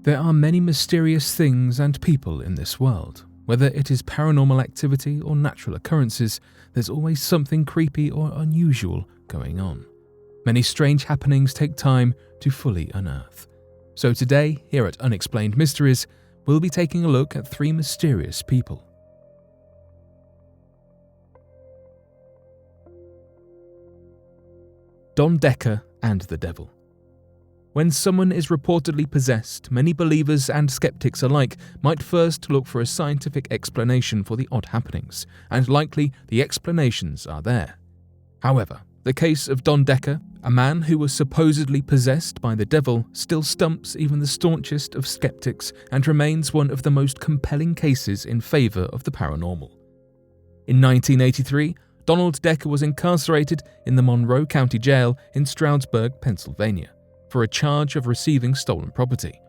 There are many mysterious things and people in this world. Whether it is paranormal activity or natural occurrences, there's always something creepy or unusual going on. Many strange happenings take time to fully unearth. So today, here at Unexplained Mysteries, we'll be taking a look at 3 mysterious people. Don Decker and the Devil. When someone is reportedly possessed, many believers and skeptics alike might first look for a scientific explanation for the odd happenings, and likely the explanations are there. However, the case of Don Decker, a man who was supposedly possessed by the devil, still stumps even the staunchest of skeptics and remains one of the most compelling cases in favor of the paranormal. In 1983, Donald Decker was incarcerated in the Monroe County Jail in Stroudsburg, Pennsylvania, for a charge of receiving stolen property.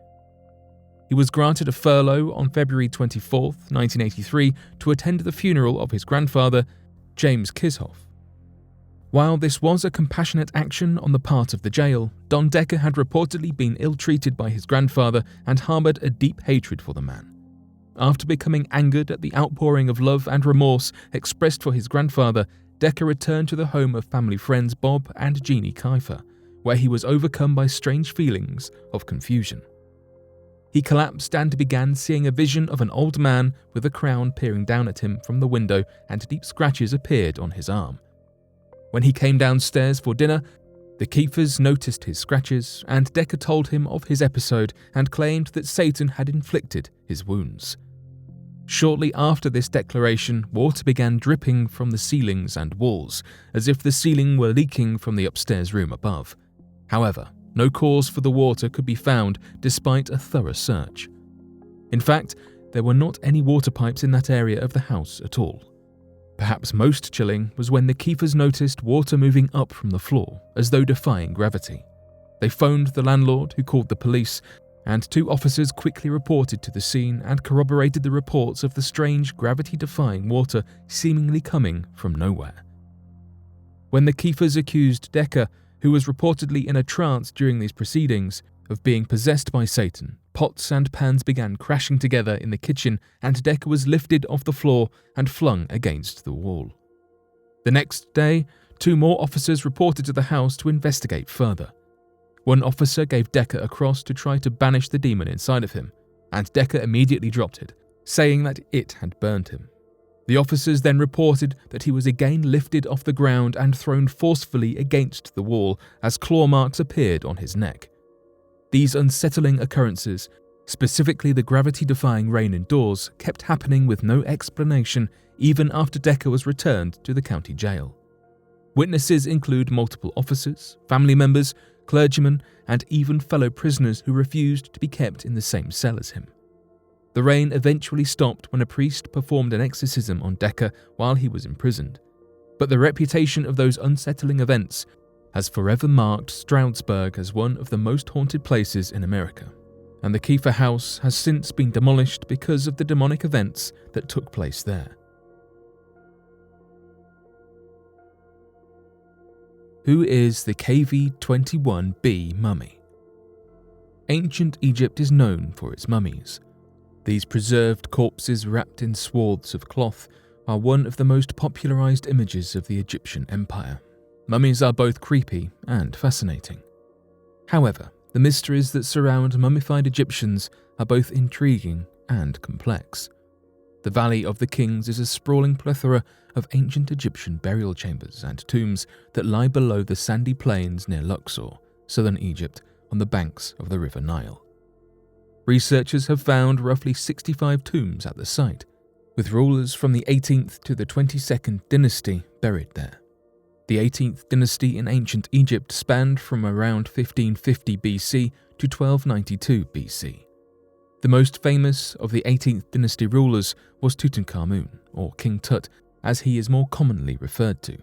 He was granted a furlough on February 24, 1983, to attend the funeral of his grandfather, James Kishoff. While this was a compassionate action on the part of the jail, Don Decker had reportedly been ill-treated by his grandfather and harbored a deep hatred for the man. After becoming angered at the outpouring of love and remorse expressed for his grandfather, Decker returned to the home of family friends Bob and Jeannie Kiefer, where he was overcome by strange feelings of confusion. He collapsed and began seeing a vision of an old man with a crown peering down at him from the window, and deep scratches appeared on his arm. When he came downstairs for dinner, the Kiefers noticed his scratches, and Decker told him of his episode and claimed that Satan had inflicted his wounds. Shortly after this declaration, water began dripping from the ceilings and walls, as if the ceiling were leaking from the upstairs room above. However, no cause for the water could be found despite a thorough search. In fact, there were not any water pipes in that area of the house at all. Perhaps most chilling was when the Kiefers noticed water moving up from the floor, as though defying gravity. They phoned the landlord, who called the police, and 2 officers quickly reported to the scene and corroborated the reports of the strange gravity-defying water seemingly coming from nowhere. When the Kiefers accused Decker, who was reportedly in a trance during these proceedings, of being possessed by Satan, pots and pans began crashing together in the kitchen, and Decker was lifted off the floor and flung against the wall. The next day, 2 more officers reported to the house to investigate further. One officer gave Decker a cross to try to banish the demon inside of him, and Decker immediately dropped it, saying that it had burned him. The officers then reported that he was again lifted off the ground and thrown forcefully against the wall as claw marks appeared on his neck. These unsettling occurrences, specifically the gravity-defying rain indoors, kept happening with no explanation even after Decker was returned to the county jail. Witnesses include multiple officers, family members, clergymen, and even fellow prisoners who refused to be kept in the same cell as him. The rain eventually stopped when a priest performed an exorcism on Decker while he was imprisoned, but the reputation of those unsettling events has forever marked Stroudsburg as one of the most haunted places in America, and the Kiefer house has since been demolished because of the demonic events that took place there. Who is the KV-21B mummy? Ancient Egypt is known for its mummies. These preserved corpses wrapped in swaths of cloth are one of the most popularized images of the Egyptian empire. Mummies are both creepy and fascinating. However, the mysteries that surround mummified Egyptians are both intriguing and complex. The Valley of the Kings is a sprawling plethora of ancient Egyptian burial chambers and tombs that lie below the sandy plains near Luxor, southern Egypt, on the banks of the River Nile. Researchers have found roughly 65 tombs at the site, with rulers from the 18th to the 22nd dynasty buried there. The 18th dynasty in ancient Egypt spanned from around 1550 BC to 1292 BC. The most famous of the 18th dynasty rulers was Tutankhamun, or King Tut, as he is more commonly referred to.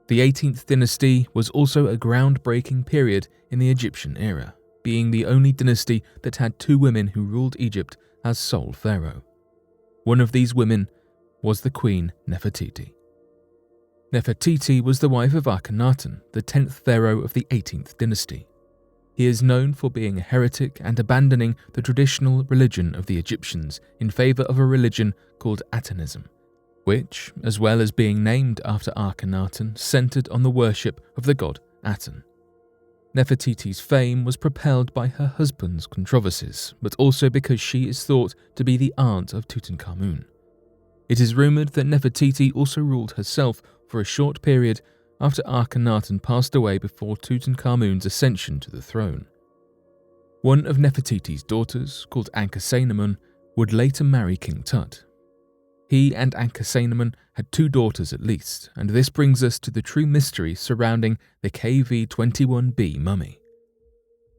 The 18th dynasty was also a groundbreaking period in the Egyptian era, being the only dynasty that had 2 women who ruled Egypt as sole pharaoh. One of these women was the Queen Nefertiti. Nefertiti was the wife of Akhenaten, the 10th pharaoh of the 18th dynasty. He is known for being a heretic and abandoning the traditional religion of the Egyptians in favor of a religion called Atonism, which, as well as being named after Akhenaten, centered on the worship of the god Aten. Nefertiti's fame was propelled by her husband's controversies, but also because she is thought to be the aunt of Tutankhamun. It is rumored that Nefertiti also ruled herself for a short period after Akhenaten passed away before Tutankhamun's ascension to the throne. One of Nefertiti's daughters, called Ankhesenamun, would later marry King Tut. He and Ankhesenamun had 2 daughters at least, and this brings us to the true mystery surrounding the KV-21b mummy.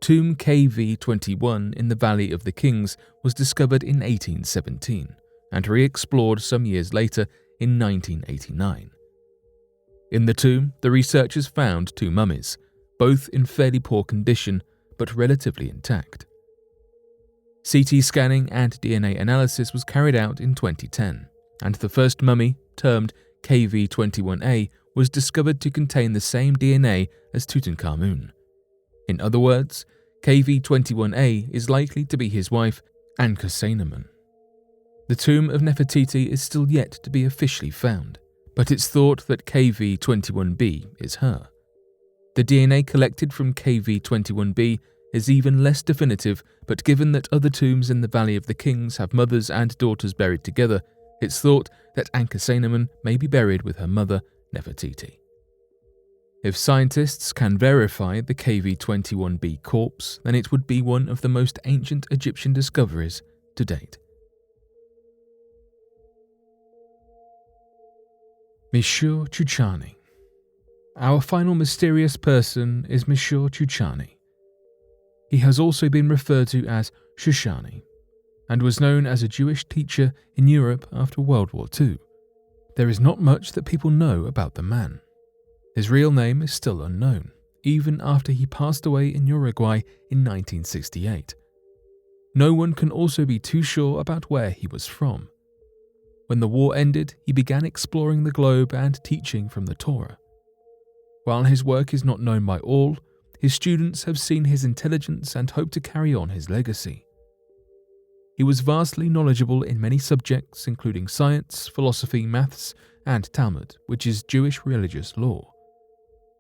Tomb KV-21 in the Valley of the Kings was discovered in 1817 and re-explored some years later in 1989. In the tomb, the researchers found 2 mummies, both in fairly poor condition but relatively intact. CT scanning and DNA analysis was carried out in 2010, and the first mummy, termed KV-21a, was discovered to contain the same DNA as Tutankhamun. In other words, KV-21a is likely to be his wife, Ankhesenamun. The tomb of Nefertiti is still yet to be officially found, but it's thought that KV-21b is her. The DNA collected from KV-21b is even less definitive, but given that other tombs in the Valley of the Kings have mothers and daughters buried together, it's thought that Ankhesenamun may be buried with her mother, Nefertiti. If scientists can verify the KV-21b corpse, then it would be one of the most ancient Egyptian discoveries to date. Mishur Chuchani. Our final mysterious person is Mishur Chuchani. He has also been referred to as Chuchani, and was known as a Jewish teacher in Europe after World War II. There is not much that people know about the man. His real name is still unknown, even after he passed away in Uruguay in 1968. No one can also be too sure about where he was from. When the war ended, he began exploring the globe and teaching from the Torah. While his work is not known by all, his students have seen his intelligence and hope to carry on his legacy. He was vastly knowledgeable in many subjects, including science, philosophy, maths, and Talmud, which is Jewish religious law.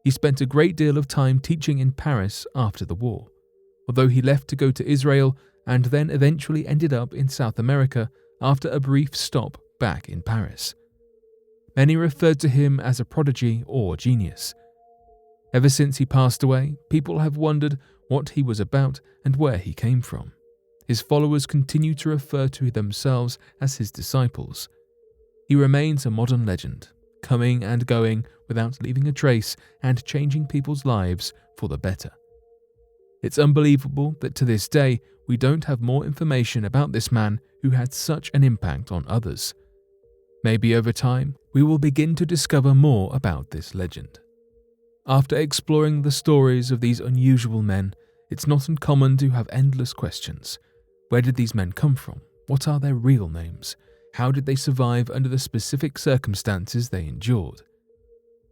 He spent a great deal of time teaching in Paris after the war, although he left to go to Israel and then eventually ended up in South America after a brief stop back in Paris. Many referred to him as a prodigy or genius. Ever since he passed away, people have wondered what he was about and where he came from. His followers continue to refer to themselves as his disciples. He remains a modern legend, coming and going without leaving a trace and changing people's lives for the better. It's unbelievable that to this day we don't have more information about this man who had such an impact on others. Maybe over time we will begin to discover more about this legend. After exploring the stories of these unusual men, it's not uncommon to have endless questions. Where did these men come from? What are their real names? How did they survive under the specific circumstances they endured?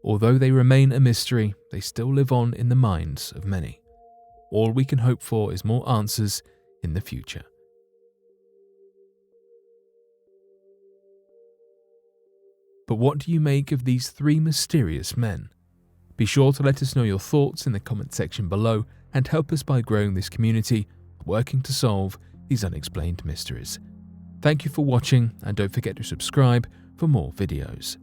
Although they remain a mystery, they still live on in the minds of many. All we can hope for is more answers in the future. But what do you make of these 3 mysterious men? Be sure to let us know your thoughts in the comment section below and help us by growing this community, working to solve these unexplained mysteries. Thank you for watching, and don't forget to subscribe for more videos.